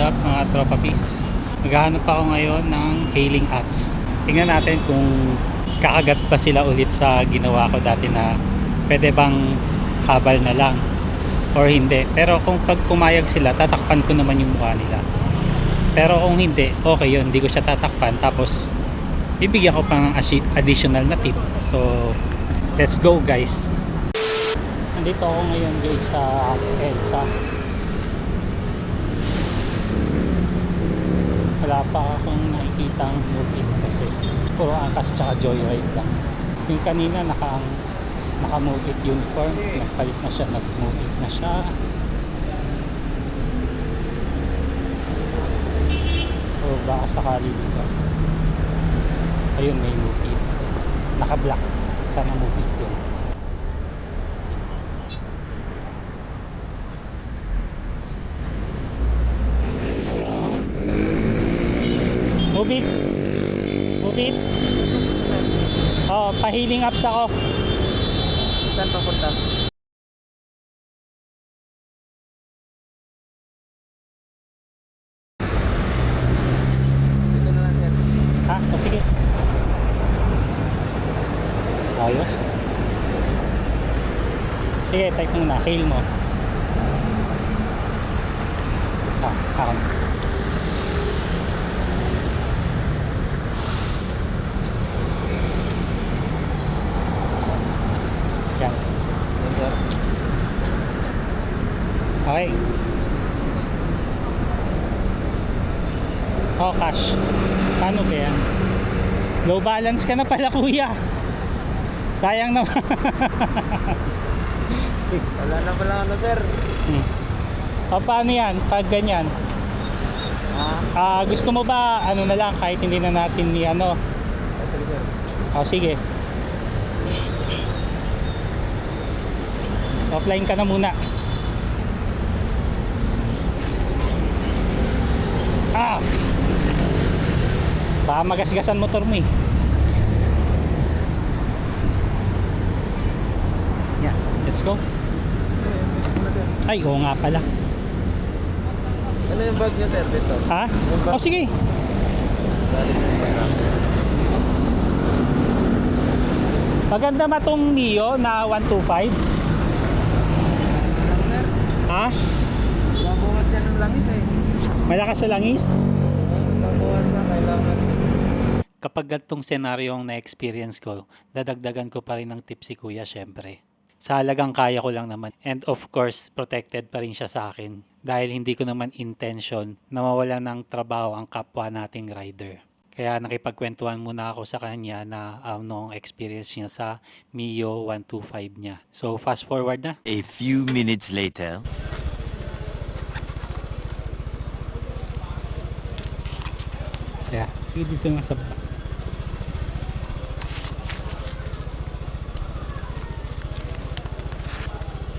up mga tropa peace? Maghahanap ako ngayon ng hailing apps. Tingnan natin kung kakagat pa sila ulit sa ginawa ko dati na pwede bang habal na lang or hindi. Pero kung pag pumayag sila, tatakpan ko naman yung mukha nila. Pero kung hindi, okay yun, hindi ko siya tatakpan. Tapos bibigyan ko pa ng additional na tip. So let's go guys. Nandito ako ngayon guys sa EDSA. Wala pa akong nakikitang movie kasi puro angkas tsaka joyride lang. Yung kanina naka-movie uniform, nagpalit na siya, nag-movie na siya. So baka sakali dito. Ayun, may movie. Naka-black. Sana movie yun. Move it. Move it. Oh, pa-healing apps ako. Saan papunta? Dito na lang, sir. Ha? O sige. Ayos. Sige, type mo na. Hail mo. Ako. Yan. Yan, sir. Okay. Oh, cash. Paano ba yan? Low balance ka na pala, kuya. Sayang naman. Wala na pala ano, sir. Paano yan? Pag ganyan? Gusto mo ba, ano na lang, kahit hindi na natin ni ano? Sige, sir. Sige. Offline ka na muna. Baka magasgasan motor mo eh. Yeah, let's go. Ay, oo nga pala. Ano yung bag niyo, sir, dito? Ha? Oh, sige. Maganda ba tong Mio na 125? Sir, Ha? mabuhat yan ng langis eh. Malakas sa langis? Mabuhat na, kailangan. Kapag ganitong senaryo ang na-experience ko, dadagdagan ko pa rin ng tip si kuya syempre. Sa halagang kaya ko lang naman. And of course, protected pa rin siya sa akin. Dahil hindi ko naman intention na mawala ng trabaho ang kapwa nating rider. Kaya nakipagkwentuhan muna ako sa kanya na noong experience niya sa Mio 125 niya. So fast forward na. A few minutes later. Yeah, sige dito nga sa baba.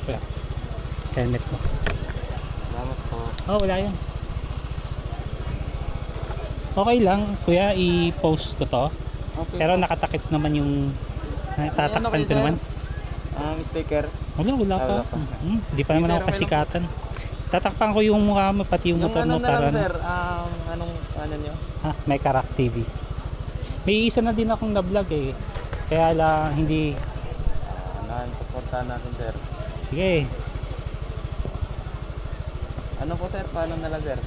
Wala. Helmet mo. Salamat po. Oh, wala yan. Okay lang, kuya, i-post ko to. Okay. Pero nakatakip naman yung tatakpan ko sir? naman. Sticker. Wala pa. Wala pa. Hindi pa naman Sir, ako okay lang kasikatan. Tatakpan ko yung mukha mo, pati yung motor mo ano na para lang, sir, anong ano nyo? may Karak TV. May isa na din akong na-vlog eh. Kaya lang hindi. Supportahan natin, sir. Sige. Ano po, sir? Paano na lang, sir?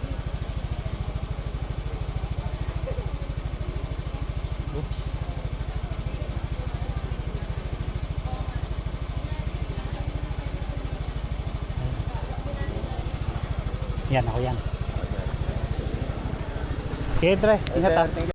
Oops. Yan ako yan. Sige, Dre. Ingat ha. Sir, thank you.